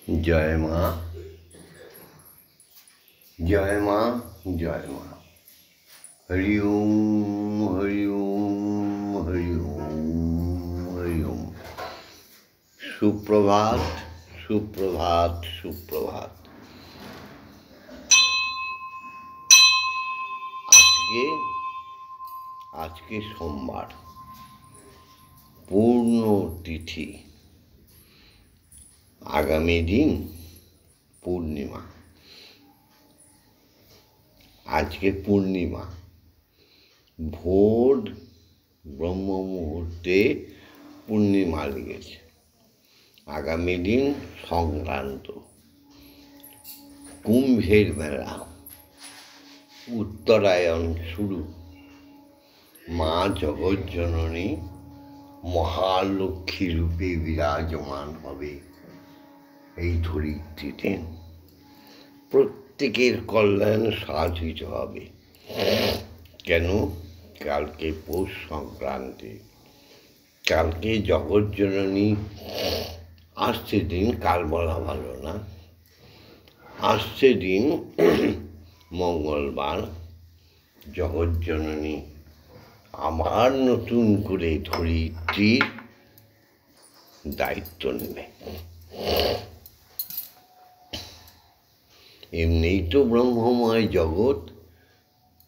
जय माँ जय माँ जय माँ। हरि ओम हरि ओम हरि ओम हरि ओम। सुप्रभात सुप्रभात सुप्रभात। আজকে সোমবার, পূর্ণ তিথি, আগামী দিন পূর্ণিমা। আজকে পূর্ণিমা, ভোর ব্রহ্ম মুহূর্তে পূর্ণিমা লেগেছে। আগামী দিন সংক্রান্ত, কুম্ভের মেলা, উত্তরায়ণ শুরু। মা জগজ্জননী মহালক্ষ্মী রূপে বিরাজমান হবে এই ধরিত্রীতে। প্রত্যেকের কল্যাণ সাধিত হবে। কেন? কালকে পৌষ সংক্রান্তি, কালকে জগজ্জননী আসছে দিন, কাল বলা ভালো না, আসছে দিন মঙ্গলবার। জগজ্জননী আবার নতুন করে ধরিত্রীর দায়িত্ব নেবে। এমনিই তো ব্রহ্মময় জগৎ,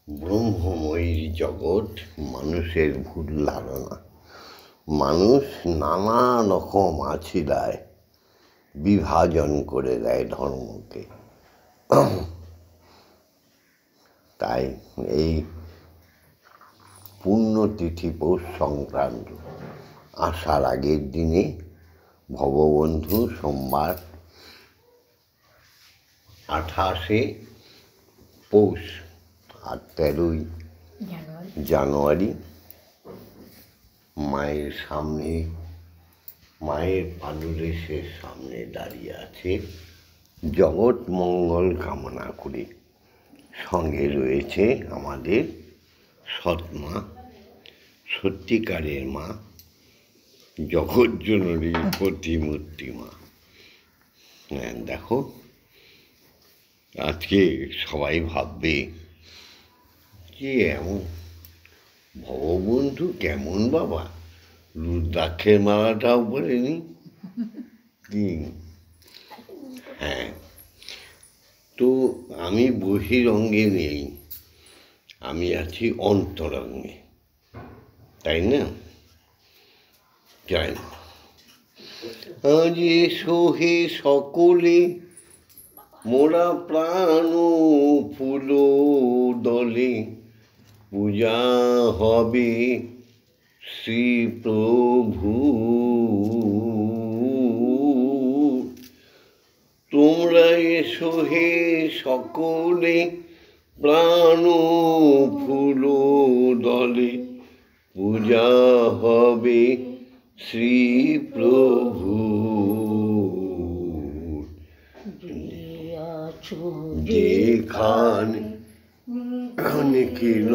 ব্রহ্মময়ীর জগৎ মানুষের ভুল ধারণা। মানুষ নানা রকম আছিলায় বিভাজন করে দেয় ধর্মকে। তাই এই পুণ্যতিথি পৌষ সংক্রান্ত আসার আগের দিনে ভববন্ধু সোমবার 28শে পৌষ আর 13ই জানুয়ারি মায়ের সামনে, মায়ের পাদদেশের সামনে দাঁড়িয়ে আছে জগৎ মঙ্গল কামনা করে। সঙ্গে রয়েছে আমাদের সৎমা, সত্যিকারের মা, জগজ্জননীর প্রতিমূর্তি মা। দেখো, আজকে সবাই ভাববে যে এমন ভববন্ধু কেমন বাবা, রুদ্রাক্ষের মালাটাও পরেনি কি? হ্যাঁ, তো আমি বহিরঙ্গে নেই, আমি আছি অন্তরঙ্গে, তাই না? জয় মা। আজ সোহে সকলে মোরা প্রাণ ফুল দলে, পূজা হবে শ্রী প্রভু। তোমরা এসো হে সকলে প্রাণ ফুল দলে, পূজা হবে শ্রী প্রভু। যেখানে নিখিল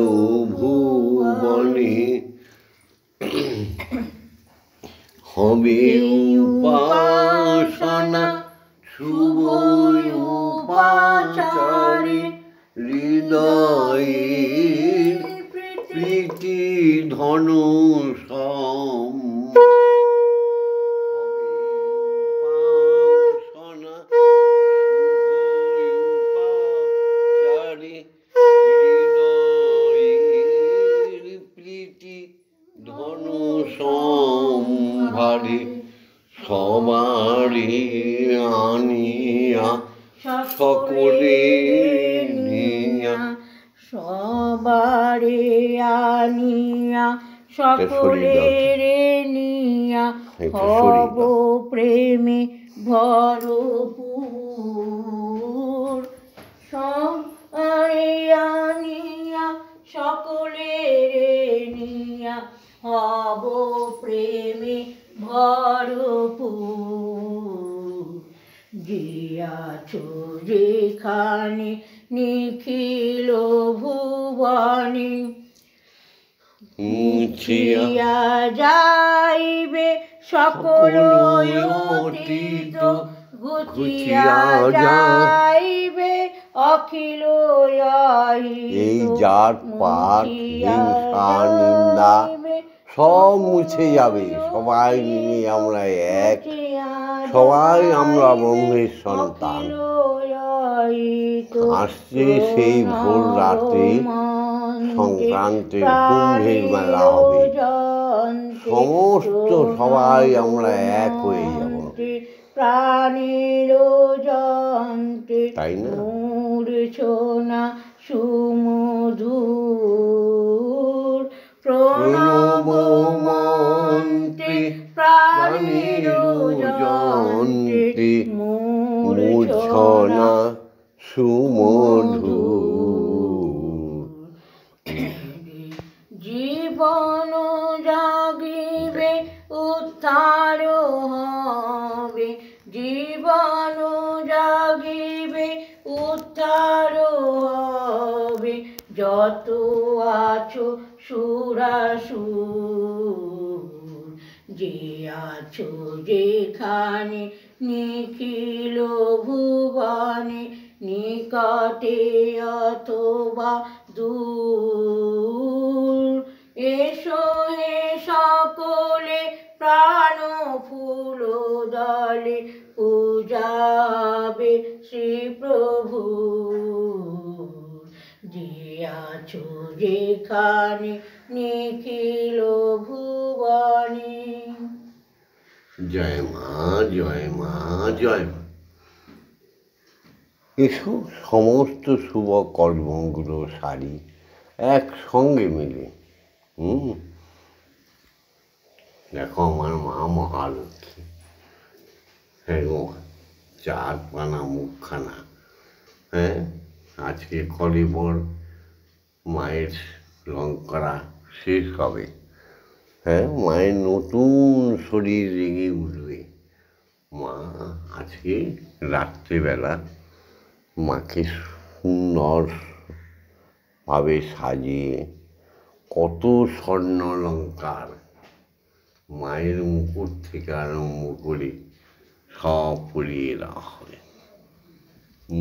ভুবনে হবে উপাসনা শুভ উপাচারে, হৃদয়ের প্রীতি ধন সম সম্ভারে, সবারে আনিয়া সকলে নিয়া, সবারে আনিয়া সকলে নিয়া, হব প্রেমে ভরপুর। সবারে আনিয়া সকলে নিয়া, হব প্রেমে ভরপুর। গিয়াছো যেখানে নিখিল ভুবনে, মুছিয়া যাইবে সকল অতীত ঘুচিয়া যাইবে অখিল এই জাত পাত হিংসা নিন্দা সব মুছে যাবে। সবাই মিলে আমরা এক, সবাই আমরা ব্রহ্মের সন্তান। আসছে সেই ভোর রাতে সংক্রান্তের কুম্ভের মেলা হবে, সমস্ত সবাই আমরা এক হয়ে যাব, প্রাণীর যন্ত্রে তাই না? মূর্ছনা সুমধুর প্রণব মন্ত্রে প্রাণীর যন্ত্রে মূর্ছনা সুমধুর। জীবন জাগিবে উদ্ধার হবে, জীবন জাগিবে উদ্ধার হবে, যত আছো সুরাসুর, যে আছো যেখানে নিখিল ভুবনে, নিকটে অথবা দূর, এসো হে সকলে প্রাণ ফুল দলে, পূজাবে শ্রী প্রভু, যে আছো যেখানে নিখিল ভুবনে। জয় মা, জয় মা, জয় মা। এসো সমস্ত শুভ কর্মগুলো সারি একসঙ্গে মিলে। দেখো আমার মা মহালক্ষ্মী, হ্যাঁ গো, চার পানা মুখখানা, হ্যাঁ আজকে কলে পর মায়ের রং করা শেষ হবে, হ্যাঁ মায়ের নতুন শরীর রেঙে উঠবে। মা আজকে রাত্রিবেলা মাকে সুন্দরভাবে সাজিয়ে কত স্বর্ণ অলঙ্কার, মায়ের মুকুট থেকে আরম্ভ করে সব পরিয়ে দেওয়া হবে।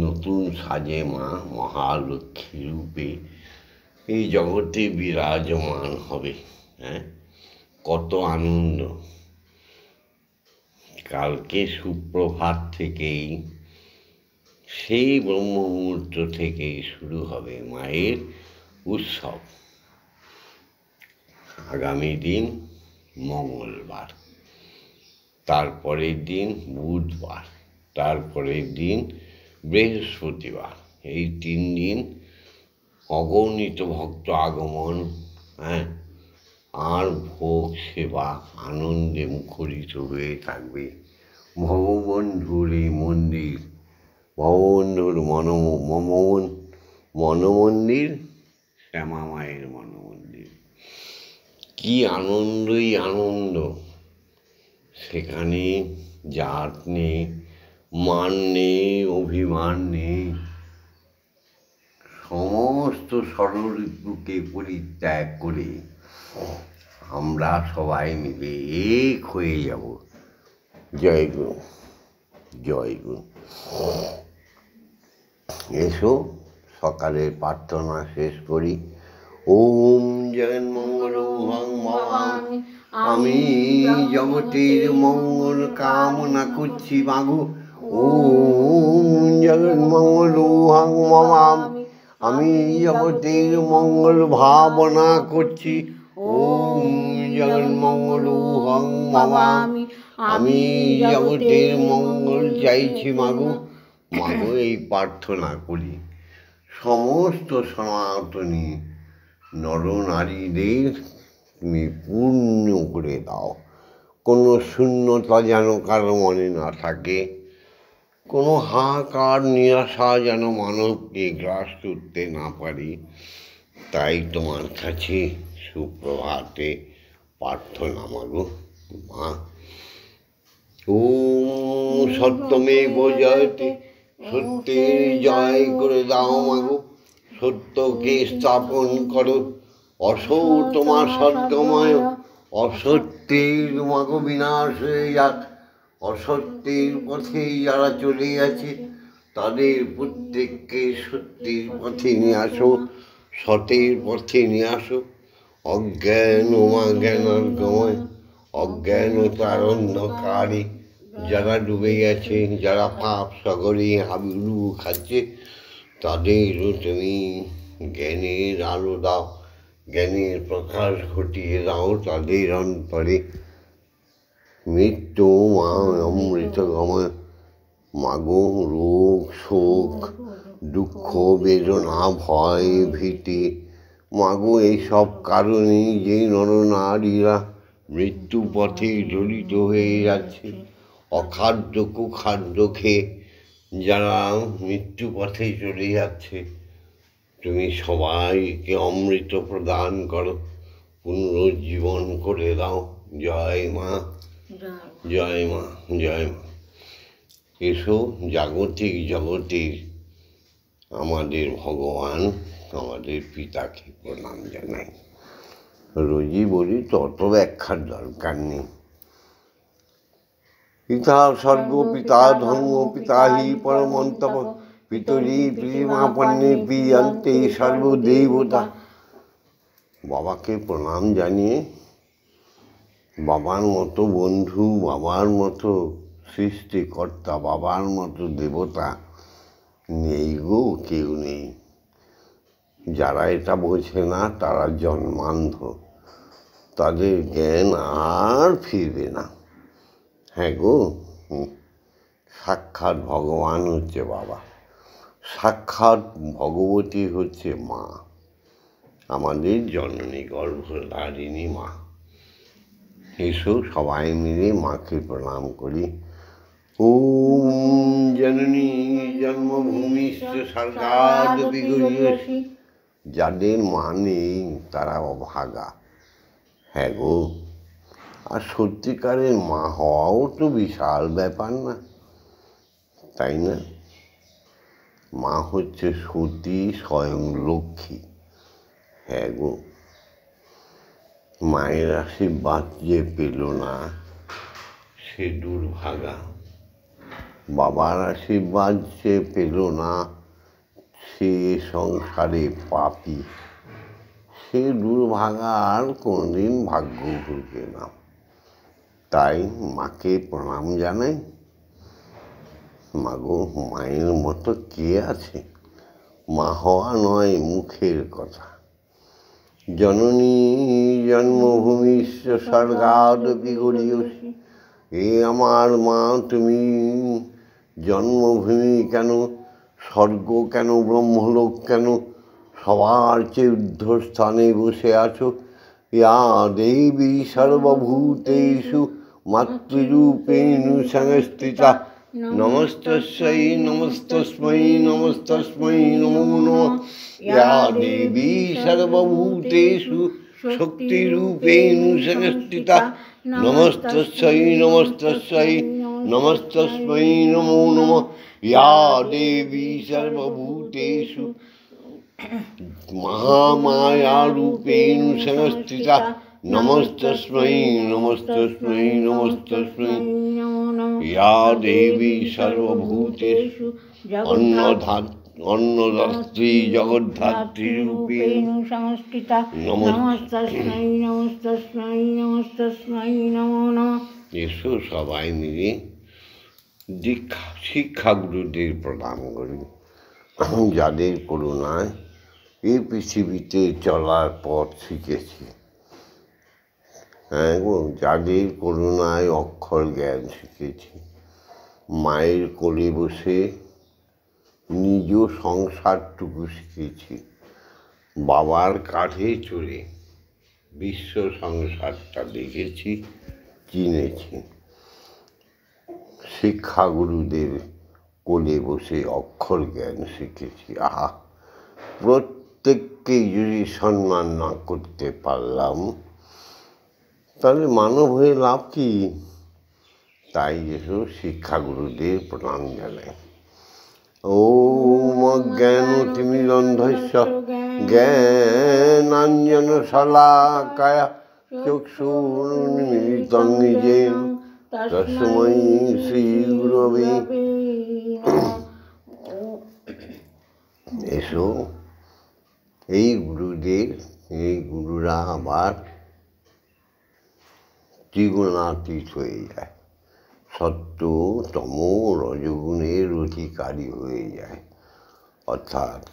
নতুন সাজে মা মহালক্ষ্মী রূপে এই জগতে বিরাজমান হবে। হ্যাঁ, কত আনন্দ। কালকে সুপ্রভাত থেকেই, সেই ব্রহ্ম মুহূর্ত থেকেই শুরু হবে মায়ের উৎসব। আগামী দিন মঙ্গলবার, তারপরের দিন বুধবার, তারপরের দিন বৃহস্পতিবার, এই 3 দিন অগণিত ভক্ত আগমন, হ্যাঁ, আর ভোগ সেবা আনন্দে মুখরিত হয়ে থাকবে। ভগবন্ধুর এই মন্দির, ভগবন্ধুর মনমন্দির, শ্যামা মায়ের মনমন্দির, কি আনন্দই আনন্দ। সেখানে জাত নেই, মান নেই, অভিমান নেই, সমস্ত ষড়ঋতুকে পরিত্যাগ করে আমরা সবাই মিলে এক হয়ে যাব। জয় গুরু, জয় গুরু। এসো সকালের প্রার্থনা শেষ করি। ওম জগন্মঙ্গল ভগবান, আমি জগতের মঙ্গল কামনা করছি মাগো। ওম জগন্মঙ্গল ভগবান, আমি জগতের মঙ্গল ভাবনা করছি। ওম জগন্মঙ্গল ভগবান, আমি জগতের মঙ্গল চাইছি মাগো। মাগো এই প্রার্থনা করি সমস্ত সনাতনী নরনারীদের তুমি পূর্ণ করে দাও। কোনো শূন্যতা যেন কারো মনে না থাকে, কোনো হাহাকার নিরাশা যেন মানবকে গ্রাস করতে না পারি। তাই তোমার কাছে সুপ্রভাতে প্রার্থনা মাগো মা। ওম সত্যমেব জয়তে, সত্যের জয় করে দাও মাগো। সত্যকে স্থাপন করো, অসৌ তোমার সদ্গময়, অসত্যের মাগো বিনাশ হয়ে যাক। অসত্যের পথে যারা চলে গেছে তাদের প্রত্যেককে সত্যের পথে নিয়ে আসো, সতের পথে নিয়ে আসো। অজ্ঞান অজ্ঞানার্গময় অজ্ঞানতার অন্ধকারে যারা ডুবে গেছে, যারা পাপ সাগরে হাবুডুবু খাচ্ছে, তাদেরও তুমি জ্ঞানের আলো দাও, জ্ঞানের প্রকাশ ঘটিয়ে দাও তাদের অন্তরে। মৃত্যু মা অমৃত গময়, মাগো রোগ শোক দুঃখ বেদনা ভয় ভীতি, মাগো এইসব কারণেই যে নরনারীরা মৃত্যু পথে জড়িত হয়ে যাচ্ছে। অখাদ্য কুখাদ্য খেয়ে যারা মৃত্যু পথে চলে যাচ্ছে, তুমি সবাইকে অমৃত প্রদান করো, পুনরুজ্জীবন করে দাও। জয় মা, জয় মা, জয় মা। এসো জাগতিক জগতের আমাদের ভগবান, আমাদের পিতাকে প্রণাম জানাই। রোজই বলি তো, অত ব্যাখ্যার দরকার নেই। পিতা স্বর্গ পিতা ধর্ম পিতা হি পরমন্তপ, পিতরি প্রেমাপন্নে প্রিয়ন্তে সর্বদেবতা। বাবাকে প্রণাম জানিয়ে বাবার মতো বন্ধু, বাবার মতো সৃষ্টিকর্তা, বাবার মতো দেবতা নেই গো, কেউ নেই। যারা এটা বোঝে না তারা জন্মান্ধ, তাদের জ্ঞান আর ফিরবে না। হ্যাঁ গো, সাক্ষাৎ ভগবান হচ্ছে বাবা, সাক্ষাৎ ভগবতী হচ্ছে মা, আমাদের জননী গর্ভধারিণী মা। এসো সবাই মিলে মাকে প্রণাম করি। ওম জননী জন্মভূমিশ্চ স্বর্গাদপি গরীয়সী। যাদের মা নেই তারা অভাগা। হ্যাঁ গো, আর সত্যিকারের মা হওয়াও তো বিশাল ব্যাপার না, তাই না? মা হচ্ছে সতী স্বয়ং লক্ষ্মী। হ্যাঁ গো, মায়ের আশীর্বাদ যে পেল না সে দুর্ভাগা, বাবার আশীর্বাদ যে পেল না সে সংসারে পাপী, সে দুর্ভাগা, আর কোনোদিন ভাগ্য ঘুরবে না। তাই মাকে প্রণাম জানাই। মাগো, মায়ের মতো কে আছে? মা হওয়া নয় মুখের কথা। জননী জন্মভূমিশ্চ স্বর্গাদপি গরীয়সী। এ আমার মা, তুমি জন্মভূমি কেন, স্বর্গ কেন, ব্রহ্মলোক কেন, সবার চেয়ে ঊর্ধ্বস্থানে বসে আছো। ইয়া দেবী সর্বভূতেষু মাতৃরূপেণ সংস্থিতা। নমস্তস্যৈ নমস্তস্मै নমস্তস্मै নমো নমঃ। ইয়া দেবী সর্বভূতেষু শক্তিরূপেণ সংস্থিতা। নমস্তস্যৈ নমস্তস্যৈ নমস্তস্मै নমো নমঃ। ইয়া দেবী সর্বভূতেষু মহামায়ারূপেণ সংস্থিতা। নমস্তস্मै নমস্তস্मै নমস্তস্मै। ইয়া দেবী সর্বভূতেষু অন্নদাত্রী জগদ্ধাত্রী রূপেণ সংস্থিতা। নমস্তস্मै নমস্তস্मै নমস্তস্मै নমো নমঃ। এসো সবাই মিলে শিক্ষাগুরুদের প্রণাম করি, যাদের করুণায় এই পৃথিবীতে চলার পথ শিখেছি। হ্যাঁ গো, যাদের করুণায় অক্ষর জ্ঞান শিখেছি। মায়ের কোলে বসে নিজ সংসারটুকু শিখেছি, বাবার কাঁধে চড়ে বিশ্ব সংসারটা দেখেছি, চিনেছি। শিক্ষাগুরুদের কোলে বসে অক্ষর জ্ঞান শিখেছি। আহা, প্রত্যেককেই যদি সম্মান না করতে পারলাম তাহলে মানব হয়ে লাভ কি? তাই এসো শিক্ষাগুরুদের প্রণাম জানাই। ওম অজ্ঞানতিমিরন্ধস্য জ্ঞানাঞ্জনশলাকায়া চক্ষুরুন্মিলিतं येन তস্मै শ্রী গুরবে নমঃ। এসো, এই গুরুদের, এই গুরুরা আবার ত্রিগুণাতীত হয়ে যায়, সত্য তম রজগুণের অধিকারী হয়ে যায়, অর্থাৎ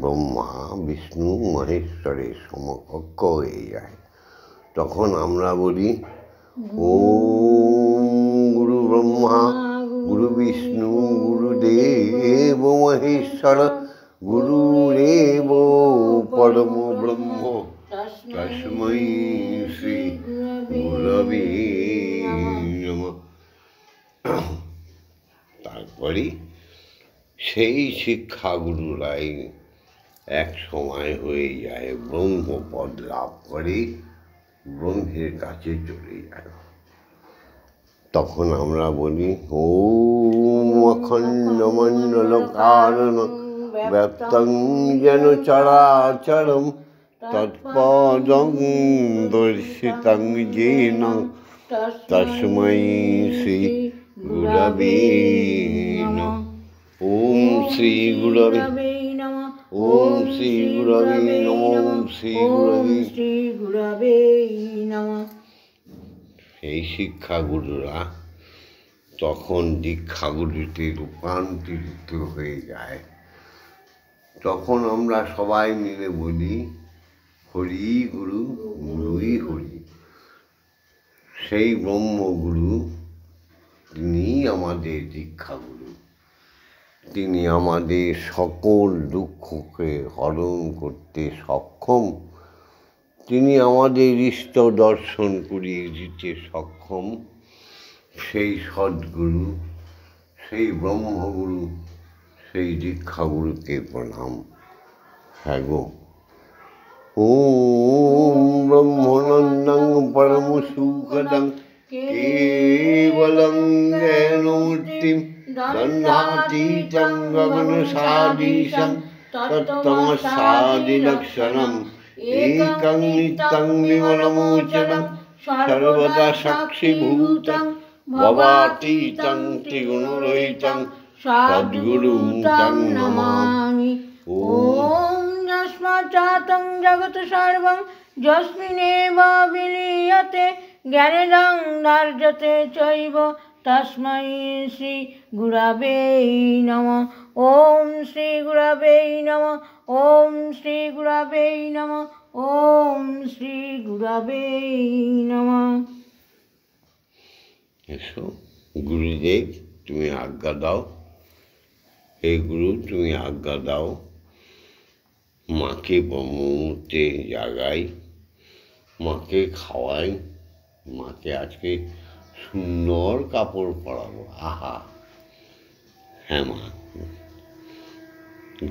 ব্রহ্মা বিষ্ণু মহেশ্বরের সমকক্ষ হয়ে যায়। তখন আমরা বলি ওম গুরু ব্রহ্মা গুরু বিষ্ণু গুরুদেব মহেশ্বর গুরুরেব পরম ব্রহ্ম তস্मै শ্রী গুরবে নমঃ। তারপরে সেই শিক্ষাগুরুরাই এক সময় হয়ে যায় ব্রহ্মপদ লাভ করে, ব্রহ্মের কাছে চলে যায়। তখন আমরা বলি ওম অখণ্ড মণ্ডল কারণ ব্যাপ্তং যেন চরাচরম তৎপদং দর্শিতং যেন তস্मै শ্রী গুরবে নমঃ। ওম শ্রী গুরবে নমঃ। ওম শ্রী গুরবে নমঃ। ওম শ্রী গুরবে নমঃ। এই শিক্ষাগুরুরা তখন দীক্ষাগুরুতে রূপান্তরিত হয়ে যায়। তখন আমরা সবাই মিলে বলি হরি গুরু গুরুই হরি। সেই ব্রহ্মগুরু তিনি আমাদের দীক্ষাগুরু, তিনি আমাদের সকল দুঃখকে হরণ করতে সক্ষম, তিনি আমাদের ইষ্ট দর্শন করিয়ে দিতে সক্ষম। সেই সদ্গুরু, সেই ব্রহ্মগুরু, সেই দীক্ষাগুরুকে প্রণাম। হ্যাঁ গো, ওম ব্রহ্মানন্দং পরম সুখদং কেবলং জ্ঞানমূর্তিম দণ্ডাতীতং গগনসাদৃশং তত্তমসাদিলক্ষণম একং নিত্যং বিমলমোচনং সর্বদা সাক্ষীভূতং ভবাতীতং ত্রিগুণরহিতং সদ্গুরুং তং নমামি। ওম যস্মাচ্ছাতং জগৎ সর্বং যস্মিন্নেব বিলীয়তে জ্ঞানেদং ধার্যতে চৈব তস্मै শ্রী গুরবে নমঃ। ওম শ্রী গুরবে নমঃ। ওম শ্রী গুরবে নমঃ। ওম শ্রী গুরবে নমঃ। এসো, গুরুদেব তুমি আজ্ঞা দাও, হে গুরু তুমি আজ্ঞা দাও, মাকে ব্রহ্মমুহূর্তে জাগাই, মাকে খাওয়াই, মাকে আজকে সুন্দর কাপড় পরাবো। আহা, হ্যাঁ মা,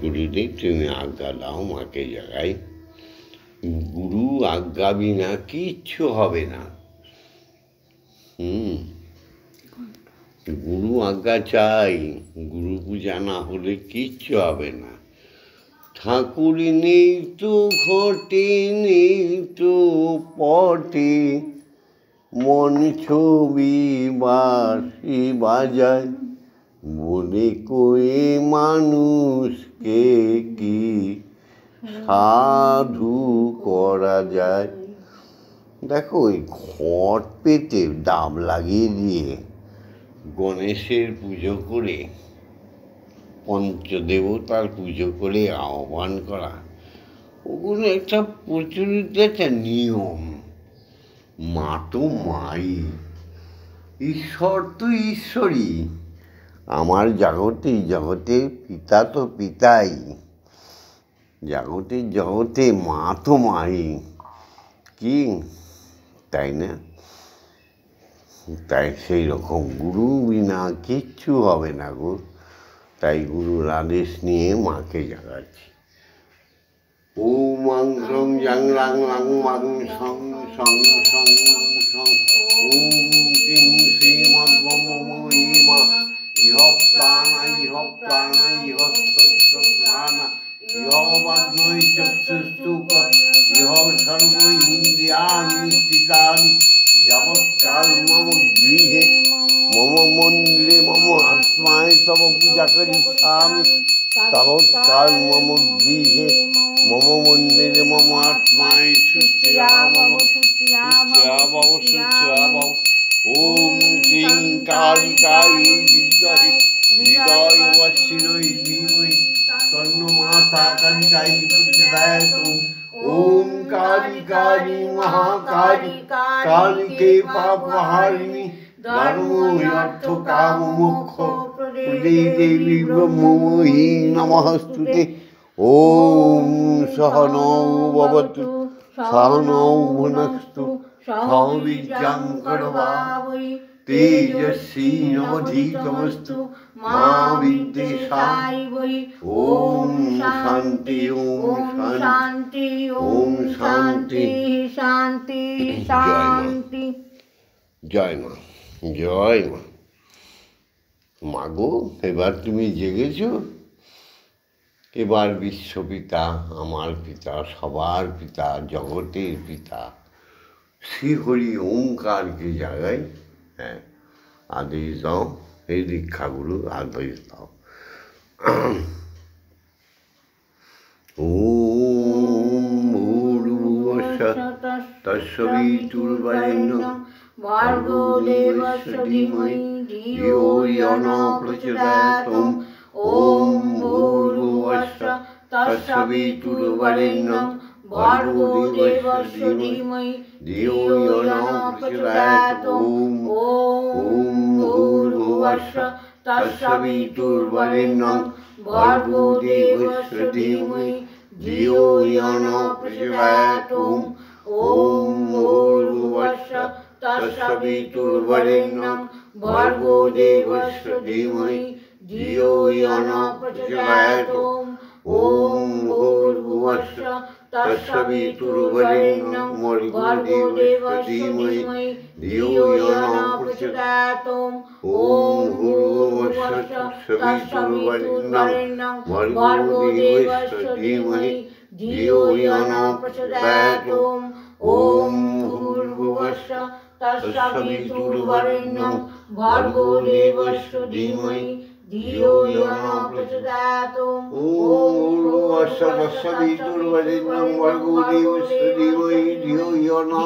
গুরুদেব তুমি আজ্ঞা দাও, মাকে জাগাই। গুরু আজ্ঞা বিনা কিচ্ছু হবে না। গুরু আজ্ঞা চাই, গুরু পূজা না হলে কিচ্ছু হবে না। ঠাকুরিনী তো ঘটে নেই তো পটে, মন ছবি বাঁশি বাজায়, বলে কয়ে মানুষকে কি সাধু করা যায়। দেখো, ওই ঘট পেতে ডাব লাগিয়ে দিয়ে গণেশের পুজো করে, পঞ্চদেবতার পুজো করে আহ্বান করা, ওগুলো একটা প্রচলিত একটা নিয়ম। মা তো মাই, ঈশ্বর তো ঈশ্বরই, আমার জগতের পিতা তো পিতাই, জগতে মা তো মাই, কি তাই না? তাই সেই রকম গুরু বিনা কিচ্ছু হবে না গো। তাই গুরুর আদেশ নিয়ে মাকে জাগাচ্ছি। ওম আং সং জাং লাং লাং মাং সং সং সং সং ওম কিং শ্রীমদ্ব্রহ্মময়ীমা ইহ প্রাণা ইহ প্রাণা ইহ প্রাণা ইহ বাগ্নৈ চক্ষুস্তুক ইহ সর্ব ইন্দ্রিয়াণি স্থিতানি যাবৎকাল মম গৃহে মম মন্দিরে মম আত্মায় তব পূজা করিষ্যামি তাবৎকাল মম গৃহে মম মন্দিরে মম আত্মায় সুস্থিরা ভব সুস্থিরা ভব সুস্থিরা ভব। ওম ক্লীং কালিকাयै বিদ্মহে হৃদয়বশ্চিন্যৈ ধীমহি তন্নো মাতা কালিকাই প্রচোদয়াৎ। ওম কালী কালী মহাকালী কালিকে পাপহারিণী ধর্ম অর্থ কাম মোক্ষ প্রদে দেবী ব্রহ্মময়ী নমস্তুতে। ওম সহনৌ ভবতু সহনৌ ভুনস্তু সহ বীর্যং করভাবহৈ তেজস্বী নবধীতমস্তু মা বিদ্বিষাবহৈ। ওম শান্তি ওম শান্তি ওম শান্তি শান্তি শান্তি। জয় মা জয় মা। মাগো এবার তুমি জেগেছ, এবার বিশ্বপিতা আমার পিতা সবার পিতা জগতের পিতা শ্রীহরি ওঙ্কারকে জাগাই। হ্যাঁ, আদেশ দাও, এই দীক্ষাগুলো আদেশ দাও। ওম ভূর্ভুবস্সুঃ তস্সবিতুর্বরেণ্যং ভর্গো দেবস্য ধীমহি ধিয়ো ইয়ো নঃ প্রচোদয়াৎ। ওম ভূর্ভুবস্সুঃ তস্সবিতুর্বরেণ্যং ভর্গো দেবস্য ধীমহি ধিয়ো ইয়ো নঃ প্রচোদয়াৎ। ওম ভূর্ভুবস্সুঃ তস্সবিতুর্বরেণ্যং ভর্গো দেবস্য ধীমহি ধিয়ো ইয়ো নঃ প্রচোদয়াৎ। ওম ভূর্ভুবস্সুঃ তস্সবিতুর্বরেণ্যং ভর্গো দেবস্য ধীমহি ধিয়ো ইয়ো নঃ প্রচোদয়াৎ। ওম ভূর্ভুবস্সুঃ তস্সবিতুর্বরেণ্যং ভর্গো দেবস্য ধীমহি ধিয়ো ইয়ো নঃ প্রচোদয়াৎ। ওম ভূর্ভুবস্সুঃ তস্সবিতুর্বরেণ্যং ভর্গো দেবস্য ধীমহি ধিয়ো ইয়ো নঃ প্রচোদয়াৎ। ওম ভূর্ভুবস্সুঃ তস্সবিতুর্বরেণ্যং ভর্গো দেবস্য ধীমহি ধিয়ো ইয়ো নঃ প্রচোদয়াৎ। ওম ভূর্ভুবস্সুঃ তস্সবিতুর্বরেণ্যং ভর্গো দেবস্য ধীমহি ধিয়ো ইয়ো নঃ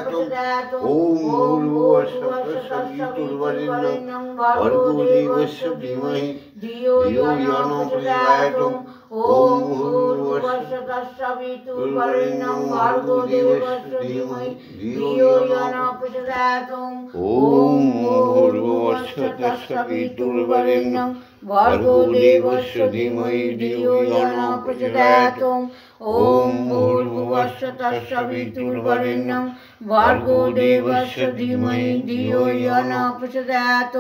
প্রচোদয়াৎ। ওম ভূর্ভুবস্সুঃ তস্সবিতুর্বরেণ্যং ভর্গো দেবস্য ধীমহি ধিয়ো ইয়ো নঃ প্রচোদয়াৎ। ওম ভূর্ভুবস্সুঃ তস্সবিতুর্বরেণ্যং ভর্গো দেবস্য ধীমহি ধিয়ো ইয়ো নঃ প্রচোদয়াৎ। ওম ভূর্ভুবস্সুঃ তস্সবিতুর্বরেণ্যং ভর্গো দেবস্য ধীমহি ধিয়ো ইয়ো নঃ প্রচোদয়াৎ। ওম ভূর্ভুবস্সুঃ তস্সবিতুর্বরেণ্যং ভর্গো দেবস্য ধীমহি ধিয়ো ইয়ো নঃ প্রচোদয়াৎ।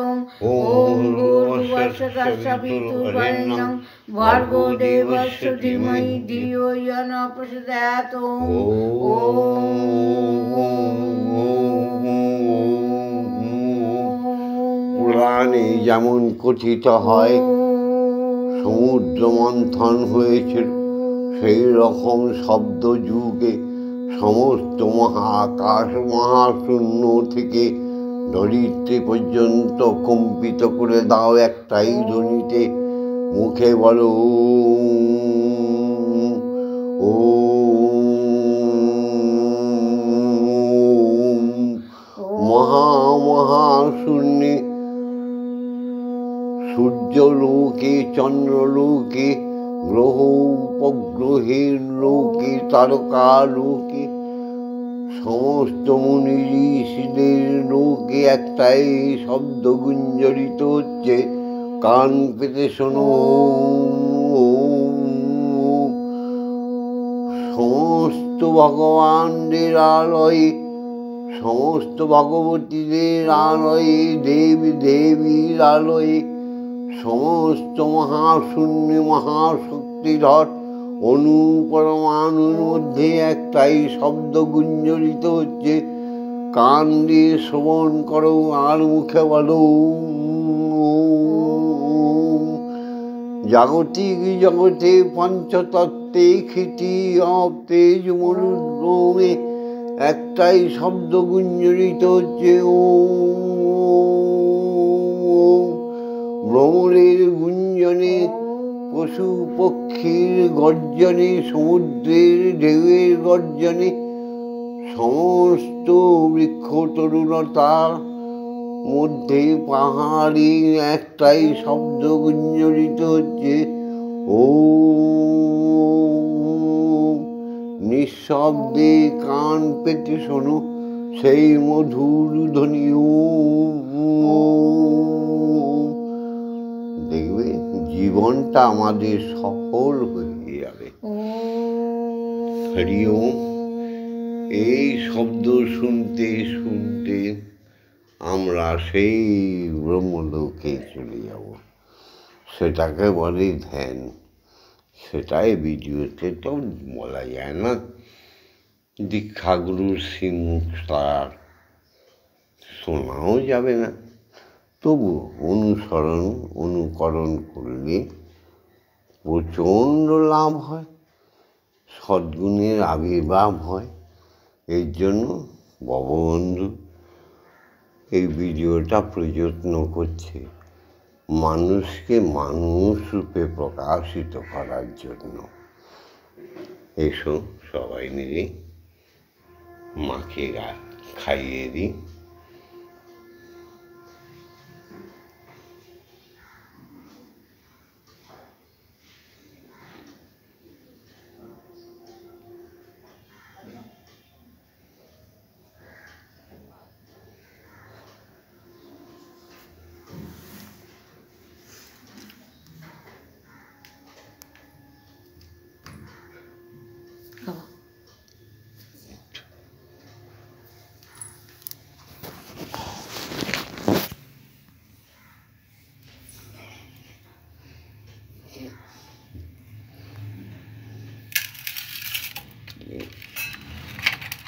ওম ভূর্ভুবস্সুঃ তস্সবিতুর্বরেণ্যং ভর্গো দেবস্য ধীমহি ধিয়ো ইয়ো নঃ প্রচোদয়াৎ। পুরাণে যেমন কথিত হয় সমুদ্র মন্থন হয়েছিল, সেই রকম শব্দ যুগে সমস্ত মহাকাশ মহাশূন্য থেকে ধরিত্রী পর্যন্ত কম্পিত করে দাও একটাই ধ্বনিতে, মুখে বলো ওম। মহাশূন্যে সূর্যলোকে চন্দ্রলোকে গ্রহ উপগ্রহের লোকে তারকালোকে সমস্ত মুনি ঋষিদের লোকে একটাই শব্দ গুঞ্জরিত হচ্ছে, কান পেতে শোনো। সমস্ত ভগবানদের আলয়ে সমস্ত ভগবতীদের আলয়ে দেবী দেবীর আলয়ে সমস্ত মহাশূন্য মহাশক্তিধর অণু পরমাণুর মধ্যে একটাই শব্দ গুঞ্জরিত হচ্ছে, কান দিয়ে শ্রবণ করো আর মুখে বলো। জাগতিক জগতে পঞ্চতত্ত্বে ক্ষিতি অব তেজ মরুদ্রমে একটাই শব্দ গুঞ্জরিত হচ্ছে ও। ভ্রমরের গুঞ্জনে, পশু পক্ষীর গর্জনে, সমুদ্রের ঢেউয়ের গর্জনে, সমস্ত বৃক্ষ তরুণতার মধ্যে পাহাড়ি একটাই শব্দ গুঞ্জরিত হচ্ছে ও। নিঃশব্দে কান পেতে শোনো সেই মধুর ধ্বনি ও। দেখবে জীবনটা আমাদের সফল হয়ে যাবে। হরি ওম। এই শব্দ শুনতে শুনতে আমরা সেই ব্রহ্মলোকে চলে যাব। সেটাকে বলে ধ্যান। সেটাই ভিডিওতে তো বলা যায় না, দীক্ষাগুরুর শ্রীমুখ তার শোনাও যাবে না। তবু অনুকরণ করলে প্রচণ্ড লাভ হয়, সদ্গুণের আবির্ভাব হয়। এর জন্য ভববন্ধু এই ভিডিওটা প্রযত্ন করছে মানুষকে মানুষ রূপে প্রকাশিত করার জন্য। এসো সবাই মিলে মাকে খাইয়ে দিই।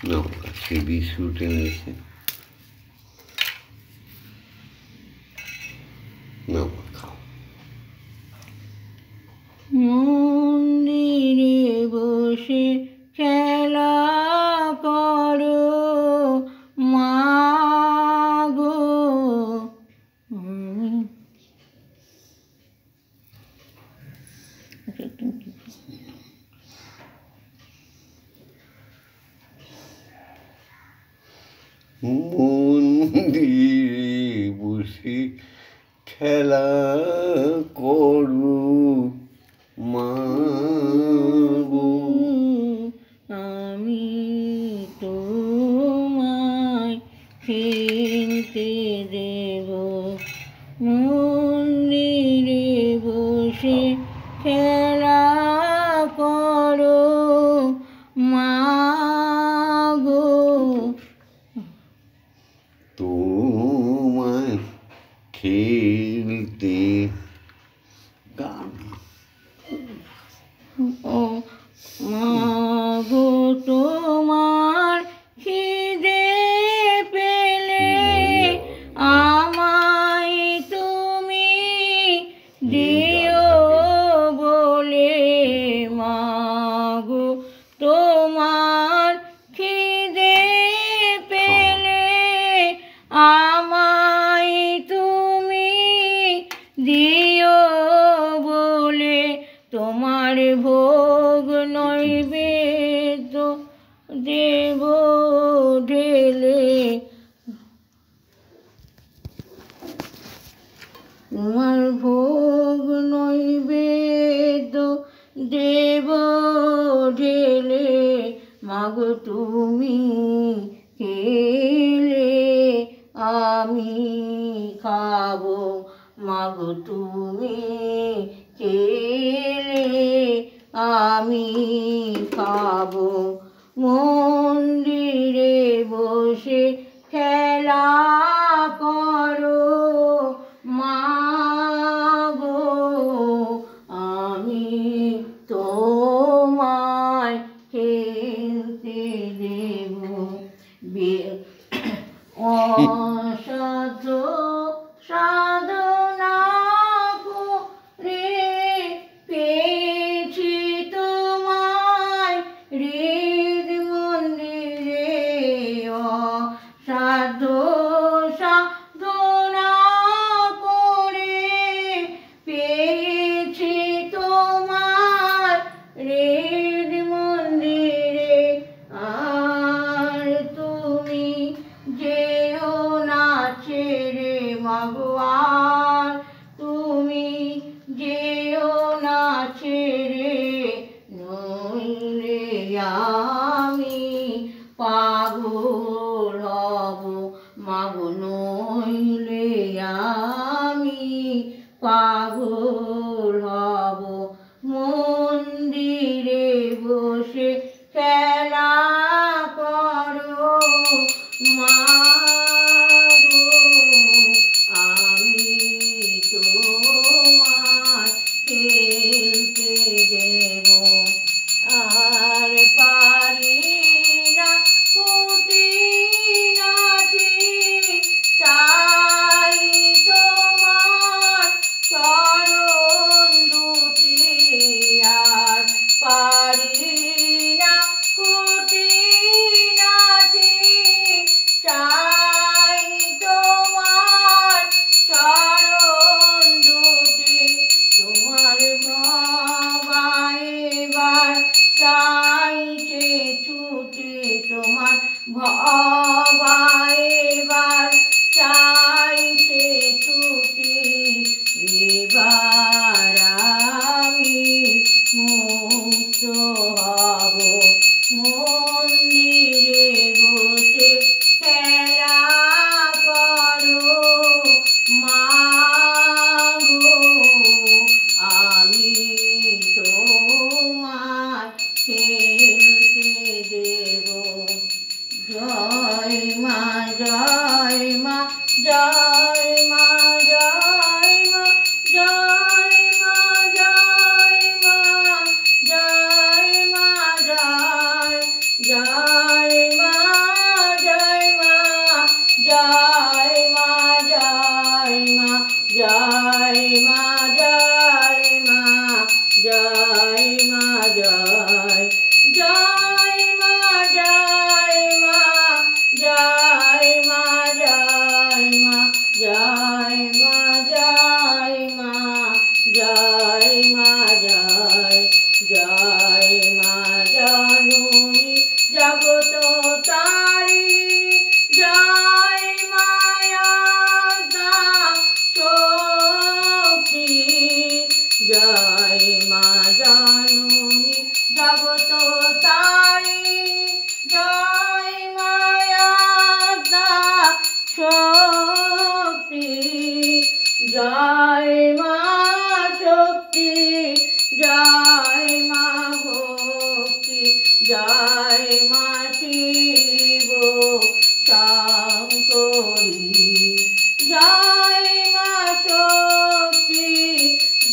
No, আজকে বিস্কুট এনেছে। না খাও। মন্দিরে বসে খেলা করো মাগো। মন্দিরে বসে খেলা করো মাগো। আমি তোমায় খেলতে দেব মন্দিরে বসে খেলা করো মাগো। তোমায় খেলতে গান ও মাগো তোমার খিদে পেলে আমায় তুমি দিও বলে। মাগো তোমার খিদে পেলে আমায় তুমি দিও বলে। তোমার ভোগ নৈবেদ্য দেব ঢেলে। তোমার ভোগ নৈবেদ্য দেব ঢেলে। মাগো তুমি খেলে আমি খাবো। মাগো তুমি খেলে আমি খাবো। মন্দিরে বসে খেলা করো মাগো। আমি তোমায় খেলতে দেব অসাধ্য সাধনা করে পেয়েছি তোমায় হৃদ মন্দিরে। পাগল হব মন্দিরে বসে খেলা করো মা গো আমি তোমার খেলতে দেব আর পারি না খুঁটিনাটি চাই তোমার চরণ দুটি আর পারি না খুঁটিনাটি চাই তোমার চরণ দুটি তোমার বাবা এবার চাইছে ছুটি তোমার বাবা এবার চাইছে ছুটি এবার আমি মুক্ত হব মন্দিরে বসে খেলা করো মা গো আমি তোমার খেলতে দেব জয় মা জয় মা জয় মা জয় মা জয় মা জয় মা জয় মা জয় জয় মা জয় মা জয় মা জয় মা জয় মা জয় মা জয় মা জয় জয় মা জয় মা জয় মা জয় মা জয় মা জয় মা জয় মা জয় জয় মা জননী জগত তারিণী জয় মায়াদা শক্তি জয় মা জননী জগত তারিণী জয় মায়াদা শক্তি জয় মা শক্তি জয় মা ভক্তি জয় মা শিব শঙ্করী জয় মা শক্তি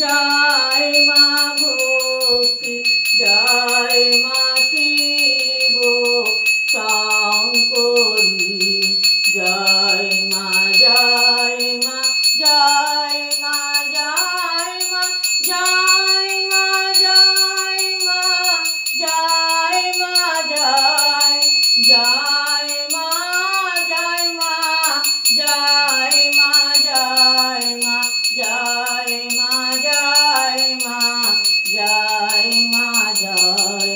জয় মা ভক্তি জয় মা শিব শঙ্করী জয় মা জয় মা জয় মা জয় মা জয় মা জয় মা জয় মা জয় জয় মা জয় মা জয় মা জয় মা জয় মা জয় মা জয় মা জয়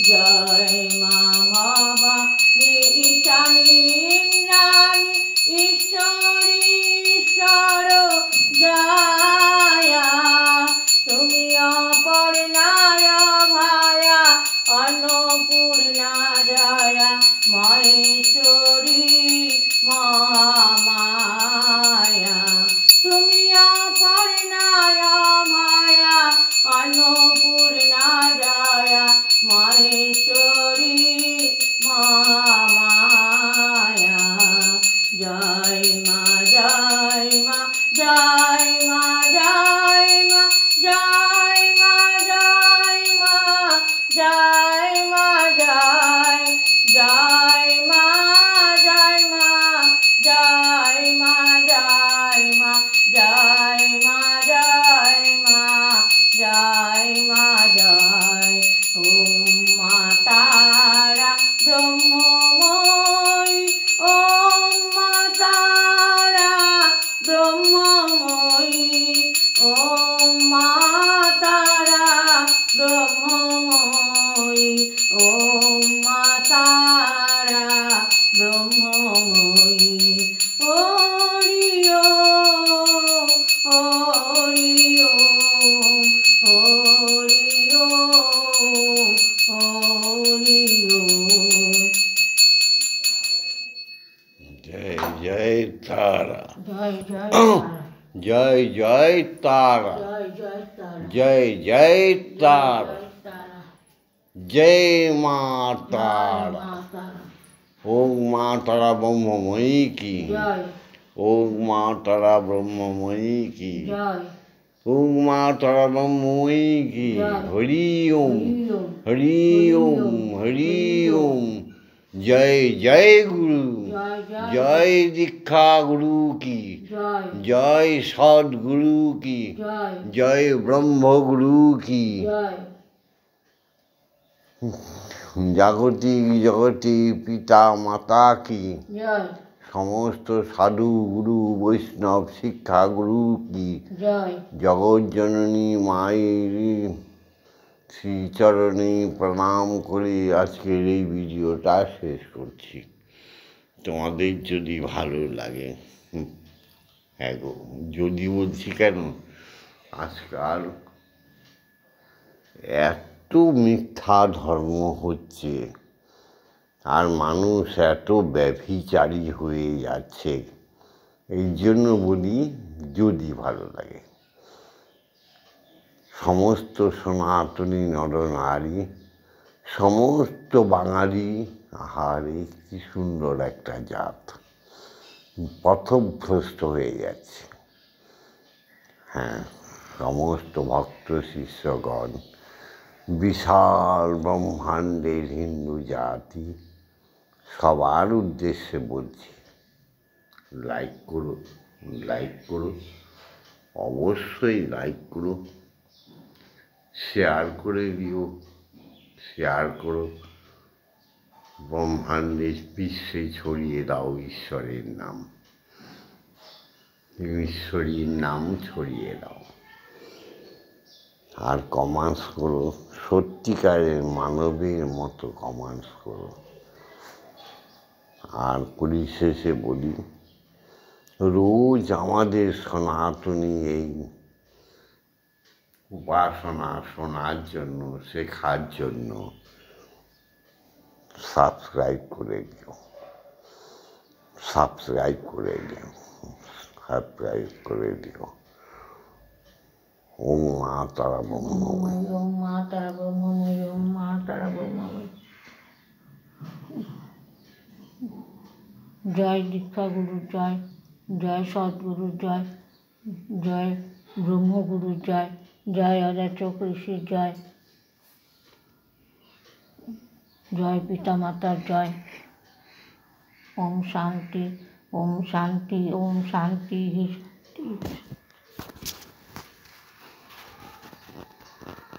জয় মা বাবা ঈশানী নানি ঈশ্বরী ঈশ্বর জয়া তুমি অপর্ণায় ভায়া অন্নপূর্ণা জয়া মহেশ্বরী মহামায়া তুমি অপর্ণায় ভায়া অন্নপূর্ণা জয়া মহেশ্বরী মহামায়া জয় মা জয় মা জয় মা জয় মা জয় মা জয় মা জয় মা জয় জয় মা জয় মা জয় মা জয় মা জয় মা জয় মা জয় মা জয় ওম মা তারা ব্রহ্মময়ী ওম মা তারা ব্রহ্মময়ী ওম মা তারা ব্রহ্মময়ী ওম মা তারা ব্রহ্মময়ী হরি ওম হরি ওম হরি ওম হরি ওম জয় জয় তারা জয় জয় জয় জয় তারা, জয় জয় তারা, জয় জয় তারা, জয় তারা, জয় মা জয় তারা। মা তারা, ওম মা তারা ব্রহ্মময়ী কি, জয় ওম মা তারা ব্রহ্মময়ী কি, জয় ওম মা তারা ব্রহ্মময়ী কি। জয়। হরি ওম, হরি ওম, হরি ওম, হরি ওম। জয় জয় গুরু, জয় জয় জয় দীক্ষা গুরু কি, জয় জয় সদ্গুরু কি, জয় জয় ব্রহ্মগুরু কি। জয় জাগতিক জগতিক পিতা মাতা কি, জয় সমস্ত সাধু গুরু বৈষ্ণব শিক্ষা গুরু কি, জয় জগৎ জননী মায়ের শ্রীচরণে প্রণাম করে আজকের এই ভিডিওটা শেষ করছি। তোমাদের যদি ভালো লাগে, হ্যাঁ গো, যদি বলছি কেন, আজকাল এত মিথ্যা ধর্ম হচ্ছে আর মানুষ এত ব্যভিচারী হয়ে যাচ্ছে, এই জন্য বলি যদি ভালো লাগে। সমস্ত সনাতনী নরনারী, সমস্ত বাঙালি, আহারে কি সুন্দর একটা জাত, পথভ্রষ্ট হয়ে যাচ্ছে। হ্যাঁ, সমস্ত ভক্ত শিষ্যগণ, বিশাল ব্রহ্মাণ্ডের হিন্দু জাতি, সবার উদ্দেশ্যে বলছি, লাইক করো, লাইক করো, অবশ্যই লাইক করো, শেয়ার করে দিও, শেয়ার করো, ব্রহ্মাণ্ডের বিশ্বে ছড়িয়ে দাও ঈশ্বরের নাম, ঈশ্বরীর নাম ছড়িয়ে দাও। আর কমেন্টস করো, সত্যিকারের মানবের মতো কমেন্টস করো। আর পরিশেষে বলি, রোজ আমাদের সনাতনী এই উপাসনা শোনার জন্য, শেখার জন্য সাবস্ক্রাইব করে দিও, সাবস্ক্রাইব করে দিও, সাবস্ক্রাইব করে দিও। ওম মা তারা ব্রহ্মময়ী। ওম মা তারা ব্রহ্মময়ী, ওম মা তারা ব্রহ্মময়ী। জয় দীক্ষা গুরু জয়, জয় সদ্গুরু জয়, জয় ব্রহ্মগুরু জয়, জয় অজাচক ঋষি জয়, জয় পিতা মাতার জয়। ওম শান্তি, ওম শান্তি, ওম শান্তি।